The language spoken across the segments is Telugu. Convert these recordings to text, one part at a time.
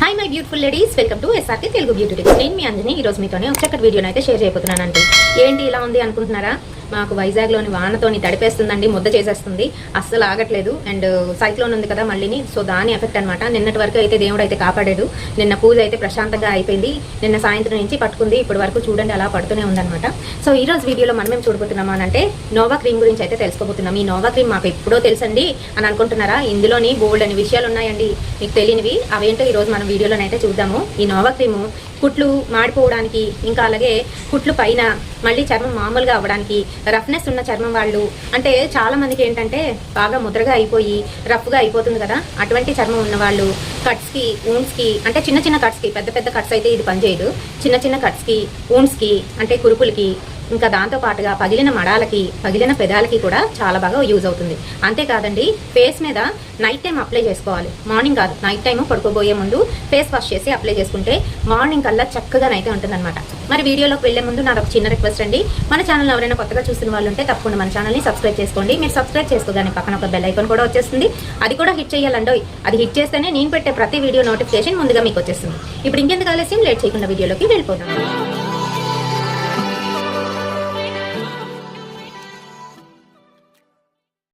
Hi my beautiful ladies, welcome to SRK Telugu beauty tips. నేను మీ అంజని. ఈరోజు మీతోనే ఒక చక్కటి వీడియోని అయితే షేర్ చేయబోతున్నానండి. ఏంటి ఇలా ఉంది అనుకుంటున్నారా? మాకు వైజాగ్లోని వానతోని తడిపేస్తుందండి, ముద్ద చేసేస్తుంది, అస్సలు ఆగట్లేదు. అండ్ సైక్లోన్ ఉంది కదా మళ్ళీని, సో దాని ఎఫెక్ట్ అనమాట. నిన్నటి వరకు అయితే దేవుడు అయితే కాపాడాడు. నిన్న పూజ అయితే ప్రశాంతంగా అయిపోయింది. నిన్న సాయంత్రం నుంచి పట్టుకుంది, ఇప్పటి వరకు చూడండి అలా పడుతూనే ఉందన్నమాట. సో ఈ రోజు వీడియోలో మనం ఏం చూడబోతున్నామా అంటే నోవా క్రీమ్ గురించి అయితే తెలుసుకోబోతున్నాం. ఈ నోవా క్రీమ్ మాకు ఎప్పుడో తెలుసండి అని అనుకుంటున్నారా? ఇందులోని బోల్డ్ అని విషయాలు ఉన్నాయండి మీకు తెలియనివి. అవేంటో ఈరోజు మనం వీడియోలోనైతే చూద్దాము. ఈ నోవా క్రీము కుట్లు మాడిపోవడానికి, ఇంకా అలాగే కుట్లు పైన మళ్ళీ చర్మం మామూలుగా అవ్వడానికి, రఫ్నెస్ ఉన్న చర్మం వాళ్ళు అంటే చాలా మందికి ఏంటంటే బాగా ముద్రగా అయిపోయి రఫ్గా అయిపోతుంది కదా, అటువంటి చర్మం ఉన్న వాళ్ళు కట్స్కి, ఊన్స్కి, అంటే చిన్న చిన్న కట్స్కి, పెద్ద పెద్ద కట్స్ అయితే ఇది పనిచేయదు. చిన్న చిన్న కట్స్కి, ఊన్స్కి అంటే కురుపులకి, ఇంకా దాంతో పాటుగా పగిలిన మడాలకి, పగిలిన పెదాలకి కూడా చాలా బాగా యూజ్ అవుతుంది. అంతేకాదండి, ఫేస్ మీద నైట్ టైం అప్లై చేసుకోవాలి. మార్నింగ్ కాదు, నైట్ టైం పడుకోబోయే ముందు ఫేస్ వాష్ చేసి అప్లై చేసుకుంటే మార్నింగ్ కల్లా చక్కగానైతే ఉంటుందన్నమాట. మరి వీడియోలోకి వెళ్లే ముందు నాది ఒక చిన్న రిక్వెస్ట్ అండి. మన ఛానల్ ఎవరైనా కొత్తగా చూసిన వాళ్ళు ఉంటే తప్పకుండా మన ఛానల్ని సబ్స్క్రైబ్ చేసుకోండి. మీరు సబ్స్క్రైబ్ చేసుకోగానే పక్కన ఒక బెల్ ఐకాన్ కూడా వచ్చేస్తుంది, అది కూడా హిట్ చేయాలండో. అది హిట్ చేస్తేనే నేను పెట్టే ప్రతి వీడియో నోటిఫికేషన్ ముందుగా మీకు వచ్చేస్తుంది. ఇప్పుడు ఇంకెందుకు ఆలస్యం, లేట్ చేయకుండా వీడియోలోకి వెళ్ళిపోతాం.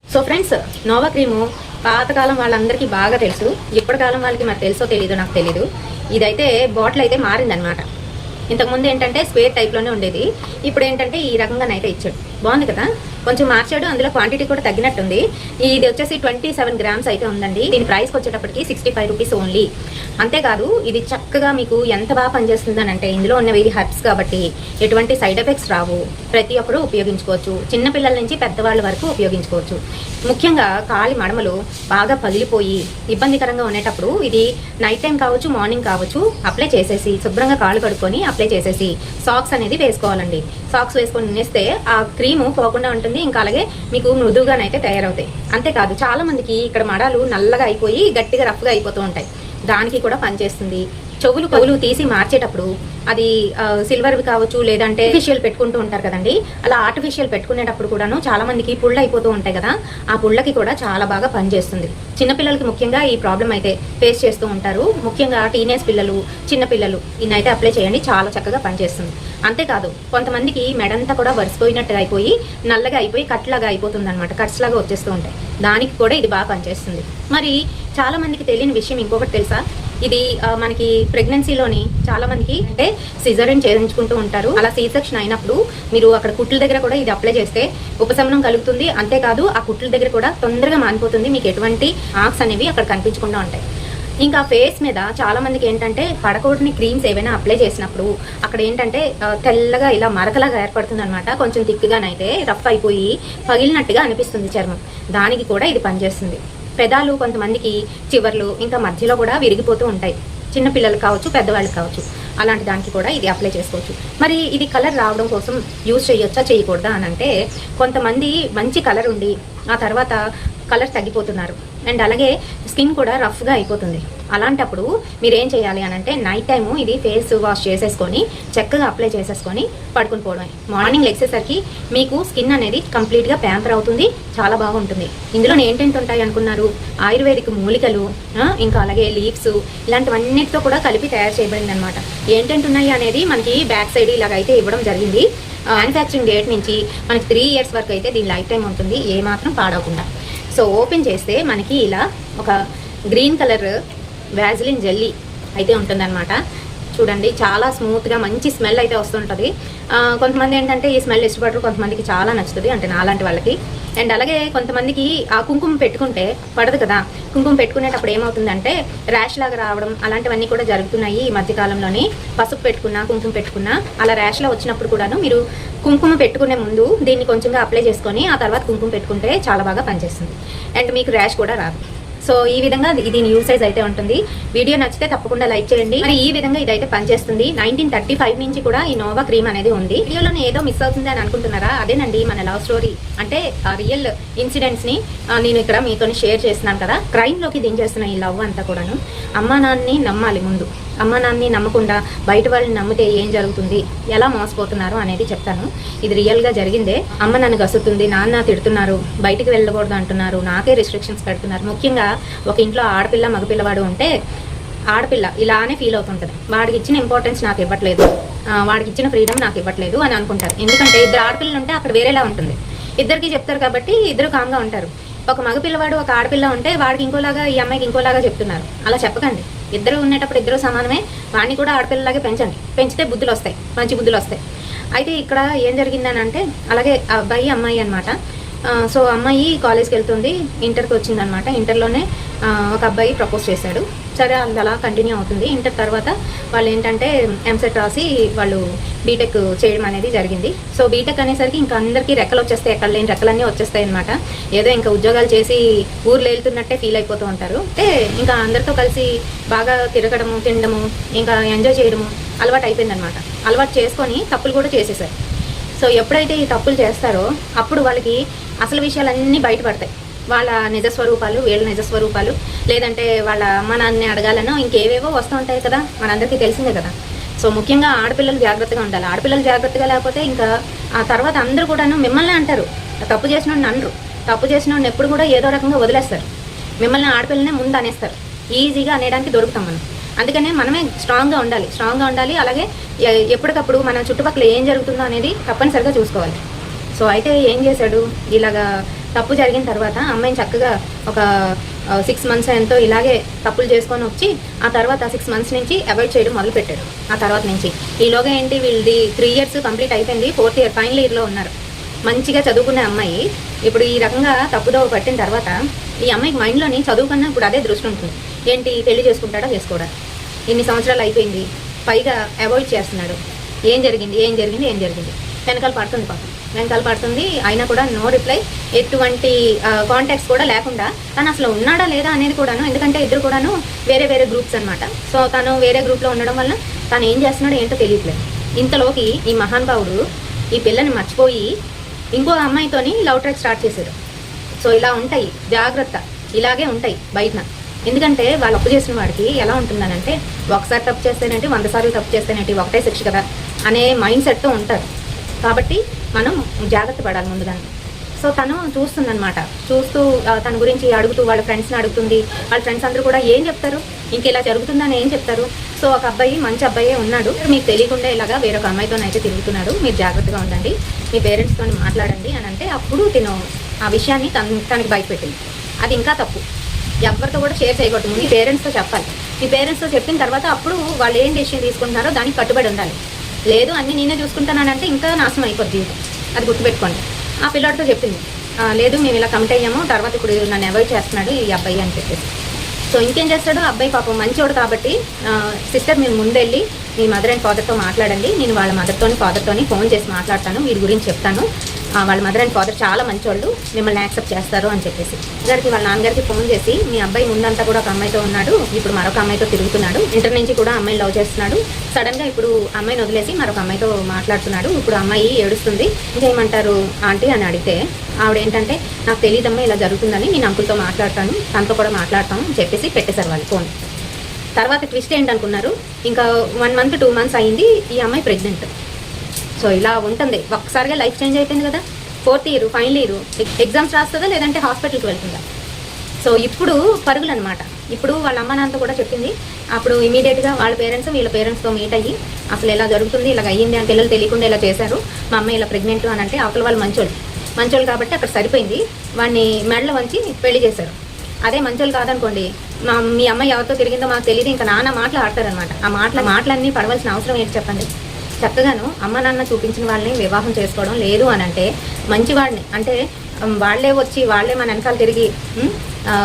సో ఫ్రెండ్స్, నోవా క్రీము పాతకాలం వాళ్ళందరికీ బాగా తెలుసు. ఇప్పటి కాలం వాళ్ళకి మరి తెలుసో తెలీదో నాకు తెలీదు. ఇదైతే బాటిల్ అయితే మారిందనమాట. ఇంతకుముందు ఏంటంటే స్క్వేర్ టైప్లోనే ఉండేది, ఇప్పుడు ఏంటంటే ఈ రకంగానైతే ఇచ్చాడు. బాగుంది కదా, కొంచెం మార్చాడు. అందులో క్వాంటిటీ కూడా తగ్గినట్టుంది. ఇది వచ్చేసి 27 గ్రామ్స్ అయితే ఉందండి. దీని ప్రైస్కి వచ్చేటప్పటికి 65 రూపీస్ ఓన్లీ. అంతేకాదు, ఇది చక్కగా మీకు ఎంత బాగా పనిచేస్తుంది అని అంటే ఇందులో ఉన్నవి హెర్బ్స్ కాబట్టి ఎటువంటి సైడ్ ఎఫెక్ట్స్ రావు. ప్రతి ఒక్కరూ ఉపయోగించుకోవచ్చు. చిన్నపిల్లల నుంచి పెద్దవాళ్ళ వరకు ఉపయోగించుకోవచ్చు. ముఖ్యంగా కాలి మడమలు బాగా పగిలిపోయి ఇబ్బందికరంగా ఉండేటప్పుడు ఇది నైట్ టైం కావచ్చు, మార్నింగ్ కావచ్చు, అప్లై చేసేసి శుభ్రంగా కాళ్ళు కడుక్కొని అప్లై చేసేసి సాక్స్ అనేది వేసుకోవాలండి. సాక్స్ వేసుకొని నేస్తే ఆ క్రీము పోకుండా ఉంటుంది. ఇంకా అలాగే మీకు మృదువుగానైతే తయారవుతాయి. అంతేకాదు, చాలా మందికి ఇక్కడ మడాలు నల్లగా అయిపోయి గట్టిగా రఫ్గా అయిపోతూ ఉంటాయి. దానికి కూడా పనిచేస్తుంది. చెవులు తీసి మార్చేటప్పుడు అది సిల్వర్వి కావచ్చు, లేదంటే ఆర్టిఫిషియల్ పెట్టుకుంటూ ఉంటారు కదండి. అలా ఆర్టిఫిషియల్ పెట్టుకునేటప్పుడు కూడాను చాలా మందికి పుళ్ళు అయిపోతూ ఉంటాయి కదా, ఆ పుళ్ళకి కూడా చాలా బాగా పనిచేస్తుంది. చిన్నపిల్లలకి ముఖ్యంగా ఈ ప్రాబ్లం అయితే ఫేస్ చేస్తూ ఉంటారు. ముఖ్యంగా టీనేజ్ పిల్లలు, చిన్నపిల్లలు ఇన్నైతే అప్లై చేయండి, చాలా చక్కగా పనిచేస్తుంది. అంతేకాదు, కొంతమందికి మెడంతా కూడా వరిసిపోయినట్టుగా అయిపోయి నల్లగా అయిపోయి కట్లాగా అయిపోతుంది అనమాట, కట్స్ లాగా వచ్చేస్తూ ఉంటాయి. దానికి కూడా ఇది బాగా పనిచేస్తుంది. మరి చాలా మందికి తెలియని విషయం ఇంకొకటి తెలుసా? ఇది మనకి ప్రెగ్నెన్సీలోని చాలా మందికి అంటే సిజరీన్ చేయించుకుంటూ ఉంటారు. అలా సీ సెక్షన్ అయినప్పుడు మీరు అక్కడ కుట్ల దగ్గర కూడా ఇది అప్లై చేస్తే ఉపశమనం కలుగుతుంది. అంతేకాదు, ఆ కుట్ల దగ్గర కూడా తొందరగా మానిపోతుంది. మీకు ఎటువంటి మార్క్స్ అనేవి అక్కడ కనిపించకుండా ఉంటాయి. ఇంకా ఫేస్ మీద చాలా మందికి ఏంటంటే పడకూడని క్రీమ్స్ ఏవైనా అప్లై చేసినప్పుడు అక్కడ ఏంటంటే తెల్లగా ఇలా మరకలాగా ఏర్పడుతుంది అనమాట. కొంచెం థిక్గానైతే రఫ్ అయిపోయి పగిలినట్టుగా అనిపిస్తుంది చర్మం. దానికి కూడా ఇది పనిచేస్తుంది. పెదాలు కొంతమందికి చివర్లు ఇంకా మధ్యలో కూడా విరిగిపోతూ ఉంటాయి. చిన్నపిల్లలు కావచ్చు, పెద్దవాళ్ళకి కావచ్చు. అలాంటి దానికి కూడా ఇది అప్లై చేసుకోవచ్చు. మరి ఇది కలర్ రావడం కోసం యూజ్ చేయొచ్చా, చేయకూడదా అని అంటే, కొంతమంది మంచి కలర్ ఉండి ఆ తర్వాత కలర్ తగ్గిపోతున్నారు. అండ్ అలాగే స్కిన్ కూడా రఫ్గా అయిపోతుంది. అలాంటప్పుడు మీరు ఏం చేయాలి అని అంటే, నైట్ టైము ఇది ఫేస్ వాష్ చేసేసుకొని చక్కగా అప్లై చేసేసుకొని పడుకుని పోవడమే. మార్నింగ్ లెగ్సేసరికి మీకు స్కిన్ అనేది కంప్లీట్గా ప్యాంపర్ అవుతుంది, చాలా బాగుంటుంది. ఇందులో ఏంటంటే ఉంటాయి అనుకున్నారు? ఆయుర్వేదిక్ మూలికలు, ఇంకా అలాగే లీవ్స్, ఇలాంటివన్నిటితో కూడా కలిపి తయారు చేయబడింది అనమాట. ఏంటంటే ఉన్నాయి అనేది మనకి బ్యాక్ సైడ్ ఇలాగైతే ఇవ్వడం జరిగింది. మ్యానుఫ్యాక్చరింగ్ డేట్ నుంచి మనకి 3 ఇయర్స్ వరకు అయితే దీని లైఫ్ టైం ఉంటుంది, ఏమాత్రం పాడవకుండా. సో ఓపెన్ చేస్తే మనకి ఇలా ఒక గ్రీన్ కలర్ వ్యాజిలిన్ జెల్లీ అయితే ఉంటుందన్నమాట. చూడండి, చాలా స్మూత్గా మంచి స్మెల్ అయితే వస్తుంటుంది. కొంతమంది ఏంటంటే ఈ స్మెల్ ఇష్టపడరు, కొంతమందికి చాలా నచ్చుతుంది, అంటే నాలాంటి వాళ్ళకి. అండ్ అలాగే కొంతమందికి ఆ కుంకుమ పెట్టుకుంటే పడదు కదా, కుంకుమ పెట్టుకునేటప్పుడు ఏమవుతుందంటే ర్యాష్ లాగా రావడం అలాంటివన్నీ కూడా జరుగుతున్నాయి ఈ మధ్యకాలంలోని. పసుపు పెట్టుకున్నా, కుంకుమ పెట్టుకున్నా అలా ర్యాష్లా వచ్చినప్పుడు కూడాను మీరు కుంకుమ పెట్టుకునే ముందు దీన్ని కొంచెంగా అప్లై చేసుకొని ఆ తర్వాత కుంకుమ పెట్టుకుంటే చాలా బాగా పనిచేస్తుంది. అండ్ మీకు ర్యాష్ కూడా రాదు. సో ఈ విధంగా దీని యూసేజ్ అయితే ఉంటుంది. వీడియో నచ్చితే తప్పకుండా లైక్ చేయండి. మరి ఈ విధంగా ఇదైతే పనిచేస్తుంది. 1935 నుంచి కూడా ఈ నోవా క్రీమ్ అనేది ఉంది. వీడియోలోనే ఏదో మిస్ అవుతుంది అని అనుకుంటున్నారా? అదేనండి మన లవ్ స్టోరీ. అంటే రియల్ ఇన్సిడెంట్స్ ని నేను ఇక్కడ మీతో షేర్ చేస్తున్నాను కదా. క్రైమ్ లోకి దించేస్తున్న ఈ లవ్ అంతా కూడాను. అమ్మా నాన్నని నమ్మాలి ముందు. అమ్మ నాన్నని నమ్మకుండా బయట వాళ్ళని నమ్మితే ఏం జరుగుతుంది, ఎలా మోసపోతున్నారు అనేది చెప్తాను. ఇది రియల్గా జరిగిందే. అమ్మ నన్ను గసుతుంది, నాన్న తిడుతున్నారు, బయటికి వెళ్ళకూడదు అంటున్నారు, నాకే రిస్ట్రిక్షన్స్ పెడుతున్నారు. ముఖ్యంగా ఒక ఇంట్లో ఆడపిల్ల మగపిల్లవాడు ఉంటే ఆడపిల్ల ఇలానే ఫీల్ అవుతుంటుంది, వాడికి ఇచ్చిన ఇంపార్టెన్స్ నాకు ఇవ్వట్లేదు, వాడికి ఇచ్చిన ఫ్రీడమ్ నాకు ఇవ్వట్లేదు అని అనుకుంటారు. ఎందుకంటే ఇద్దరు ఆడపిల్లలు ఉంటే అక్కడ వేరేలా ఉంటుంది, ఇద్దరికి చెప్తారు కాబట్టి ఇద్దరు కామ్గా ఉంటారు. ఒక మగపిల్లవాడు ఒక ఆడపిల్ల ఉంటే వాడికి ఇంకోలాగా, ఈ అమ్మాయికి ఇంకోలాగా చెప్తున్నారు. అలా చెప్పకండి. ఇద్దరు ఉండేటప్పుడు ఇద్దరు సమానమే, వాడిని కూడా ఆడపిల్లలాగే పెంచండి. పెంచితే బుద్ధులు వస్తాయి, మంచి బుద్ధులు వస్తాయి. అయితే ఇక్కడ ఏం జరిగిందని అంటే, అలాగే అబ్బాయి అమ్మాయి అనమాట. సో అమ్మాయి కాలేజ్కి వెళ్తుంది, ఇంటర్కి వచ్చిందనమాట. ఇంటర్లోనే ఒక అబ్బాయి ప్రపోజ్ చేశాడు. సరే అది అలా కంటిన్యూ అవుతుంది. ఇంటర్ తర్వాత వాళ్ళు ఏంటంటే ఎంసెట్ రాసి వాళ్ళు బీటెక్ చేయడం అనేది జరిగింది. సో బీటెక్ అనేసరికి ఇంకా అందరికీ రెక్కలు వచ్చేస్తాయి, ఎక్కడ లేని రెక్కలన్నీ వచ్చేస్తాయి అనమాట. ఏదో ఇంకా ఉద్యోగాలు చేసి ఊర్లో వెళ్తున్నట్టే ఫీల్ అయిపోతూ ఉంటారు. అంటే ఇంకా అందరితో కలిసి బాగా తిరగడము, తినడము, ఇంకా ఎంజాయ్ చేయడము అలవాటు అయిపోయిందనమాట. అలవాటు చేసుకొని తప్పులు కూడా చేసేసారు. సో ఎప్పుడైతే ఈ తప్పులు చేస్తారో అప్పుడు వాళ్ళకి అసలు విషయాలన్నీ బయటపడతాయి. వాళ్ళ నిజస్వరూపాలు, వీళ్ళ నిజస్వరూపాలు, లేదంటే వాళ్ళ అమ్మ నాన్నని అడగాలనో ఇంకేవేవో వస్తూ ఉంటాయి కదా, మనందరికీ తెలిసిందే కదా. సో ముఖ్యంగా ఆడపిల్లలు జాగ్రత్తగా ఉండాలి. ఆడపిల్లలు జాగ్రత్తగా లేకపోతే ఇంకా ఆ తర్వాత అందరూ కూడాను మిమ్మల్ని అంటారు, తప్పు చేసినోడిని అనరు. తప్పు చేసినోడిని ఎప్పుడు కూడా ఏదో రకంగా వదిలేస్తారు, మిమ్మల్ని ఆడపిల్లనే ముందు అనేస్తారు. ఈజీగా అనేయడానికి దొరుకుతాం మనం. అందుకనే మనమే స్ట్రాంగ్గా ఉండాలి. అలాగే ఎప్పటికప్పుడు మన చుట్టుపక్కల ఏం జరుగుతుందో అనేది తప్పనిసరిగా చూసుకోవాలి. సో అయితే ఏం చేశాడు, ఇలాగా తప్పు జరిగిన తర్వాత అమ్మాయిని చక్కగా ఒక 6 months ఎంతో ఇలాగే తప్పులు చేసుకొని వచ్చి ఆ తర్వాత 6 months నుంచి అవాయిడ్ చేయడం మొదలుపెట్టాడు. ఆ తర్వాత నుంచి ఈలోగా ఏంటి, వీళ్ళది 3 years కంప్లీట్ అయిపోయింది, 4th year ఫైనల్ ఇయర్లో ఉన్నారు. మంచిగా చదువుకునే అమ్మాయి ఇప్పుడు ఈ రకంగా తప్పుదోవ పట్టిన తర్వాత ఈ అమ్మాయికి మైండ్లోని చదువు కన్నా ఇప్పుడు అదే దృష్టి ఉంటుంది. ఏంటి, పెళ్లి చేసుకుంటాడా చేసుకోడా, ఇన్ని సంవత్సరాలు అయిపోయింది, పైగా అవాయిడ్ చేస్తున్నాడు. ఏం జరిగింది వెనకాల పడుతుంది పాపం, వెనకాల పడుతుంది. అయినా కూడా నో రిప్లై, ఎటువంటి కాంటాక్ట్స్ కూడా లేకుండా తను అసలు ఉన్నాడా లేదా అనేది కూడాను. ఎందుకంటే ఇద్దరు కూడాను వేరే గ్రూప్స్ అనమాట. సో తను వేరే గ్రూప్లో ఉండడం వల్ల తను ఏం చేస్తున్నాడో ఏంటో తెలియట్లేదు. ఇంతలోకి ఈ మహానుభావుడు ఈ పిల్లని మర్చిపోయి ఇంకో అమ్మాయితోని లవ్ ట్రాక్ స్టార్ట్ చేశాడు. సో ఇలా ఉంటాయి, జాగ్రత్త, ఇలాగే ఉంటాయి బయట. ఎందుకంటే వాళ్ళు అప్పు చేసిన వాడికి ఎలా ఉంటుందనంటే, ఒకసారి తప్పు చేస్తేనేంటి, 100 సార్లు తప్పు చేస్తేనేంటి, ఒకటే శిక్ష కదా అనే మైండ్ సెట్తో ఉంటారు. కాబట్టి మనం జాగ్రత్త పడాలి ముందుగానే. సో తను చూస్తుందన్నమాట. చూస్తూ తన గురించి అడుగుతూ వాళ్ళ ఫ్రెండ్స్ని అడుగుతుంది. వాళ్ళ ఫ్రెండ్స్ అందరూ కూడా ఏం చెప్తారు, ఇంకెలా జరుగుతుందని ఏం చెప్తారు. సో ఒక అబ్బాయి, మంచి అబ్బాయే ఉన్నాడు, మీకు తెలియకుండా ఇలాగా వేరొక అమ్మాయితోనైతే తిరుగుతున్నాడు, మీరు జాగ్రత్తగా ఉండండి, మీ పేరెంట్స్తో మాట్లాడండి అని అంటే అప్పుడు తిను ఆ విషయాన్ని తనకి బయటపెట్టింది. అది ఇంకా తప్పు, ఎవరితో కూడా షేర్ చేయకూడదు. మీ పేరెంట్స్తో చెప్పాలి. మీ పేరెంట్స్తో చెప్పిన తర్వాత అప్పుడు వాళ్ళు ఏం డెసిషన్ తీసుకుంటున్నారో దానికి కట్టుబడి ఉండాలి. లేదు అన్నీ నేనే చూసుకుంటానంటే ఇంకా నాశనం అయిపోద్ది జీవితం, అది గుర్తుపెట్టుకోండి. ఆ పిల్లాడితో చెప్పింది, లేదు మేము ఇలా కమిట్ అయ్యాము, తర్వాత ఇప్పుడు నన్ను అవాయిడ్ చేస్తున్నాడు ఈ అబ్బాయి అని చెప్పేసి. సో ఇంకేం చేస్తాడు అబ్బాయి, పాపం మంచోడు కాబట్టి, సిస్టర్ మీరు ముందెళ్ళి మీ మదర్ అండ్ ఫాదర్తో మాట్లాడండి, నేను వాళ్ళ మదర్తోని ఫాదర్తోని ఫోన్ చేసి మాట్లాడతాను, వీడి గురించి చెప్తాను, వాళ్ళ మదర్ అండ్ ఫాదర్ చాలా మంచోళ్ళు, మిమ్మల్ని యాక్సెప్ట్ చేస్తారు అని చెప్పేసి వాళ్ళ నాన్నగారికి ఫోన్ చేసి, మీ అబ్బాయి ముందంతా కూడా ఒక అమ్మాయితో ఉన్నాడు, ఇప్పుడు మరొక అమ్మాయితో తిరుగుతున్నాడు, ఇంటర్ నుంచి కూడా అమ్మాయిని లవ్ చేస్తున్నాడు, సడన్గా ఇప్పుడు అమ్మాయిని వదిలేసి మరొక అమ్మాయితో మాట్లాడుతున్నాడు, ఇప్పుడు అమ్మాయి ఏడుస్తుంది, ఇంకేమంటారు ఆంటీ అని అడిగితే ఆవిడ ఏంటంటే, నాకు తెలియదమ్మా ఇలా జరుగుతుందని, నేను అంకుల్తో మాట్లాడతాను, తనతో కూడా మాట్లాడతాను అని చెప్పేసి పెట్టేశారు వాళ్ళు ఫోన్. తర్వాత ట్విస్ట్ ఏంటనుకున్నారు, ఇంకా 1 month 2 months అయింది, ఈ అమ్మాయి ప్రెగ్నెంట్. సో ఇలా ఉంటుంది, ఒక్కసారిగా లైఫ్ చేంజ్ అయిపోయింది కదా. 4th year final year, exams రాస్తుందా లేదంటే హాస్పిటల్కి వెళ్తుందా. సో ఇప్పుడు పరుగులు అనమాట. ఇప్పుడు వాళ్ళ అమ్మ నాన్నతో కూడా చెప్పింది. అప్పుడు ఇమీడియట్గా వాళ్ళ పేరెంట్స్ వీళ్ళ పేరెంట్స్తో మీట్ అయ్యి, అసలు ఎలా జరుగుతుంది, ఇలా అయ్యింది అని, పిల్లలు తెలియకుండా ఇలా చేశారు, మా అమ్మాయి ఇలా ప్రెగ్నెంట్ అని అంటే అవతల వాళ్ళు మంచోళ్ళు కాబట్టి అక్కడ సరిపోయింది, వాడిని మెడలో వంచి పెళ్లి చేశారు. అదే మంచోళ్ళు కాదనుకోండి, మీ అమ్మాయి ఎవరితో తిరిగిందో మాకు తెలియదు, ఇంకా నాన్న మాటలు ఆడతారనమాట. ఆ మాటలన్నీ పడవలసిన అవసరం ఏంటి చెప్పండి. చక్కగాను అమ్మ నాన్న చూపించిన వాళ్ళని వివాహం చేసుకోవడం, లేదు అని అంటే మంచివాడిని, అంటే వాళ్ళే వచ్చి వాళ్ళే మన వెనకాల తిరిగి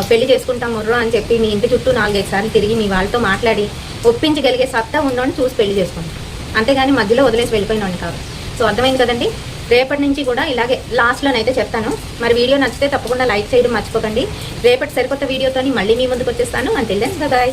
పెళ్లి చేసుకుంటాం ముర్రో అని చెప్పి మీ ఇంటి చుట్టూ 4-5 సార్లు తిరిగి మీ వాళ్ళతో మాట్లాడి ఒప్పించగలిగే సత్తా ఉన్నోడిని చూసి పెళ్లి చేసుకోండి, అంతేగాని మధ్యలో వదిలేసి వెళ్ళిపోయినోడిని కాదు. సో అర్థమైంది కదండి. రేపటి నుంచి కూడా ఇలాగే లాస్ట్లోనైతే చెప్తాను. మరి వీడియో నచ్చితే తప్పకుండా లైక్ చేయడం మర్చిపోకండి. రేపటి సరికొత్త వీడియోతో మళ్ళీ మీ ముందుకు వచ్చేస్తాను. Until then by.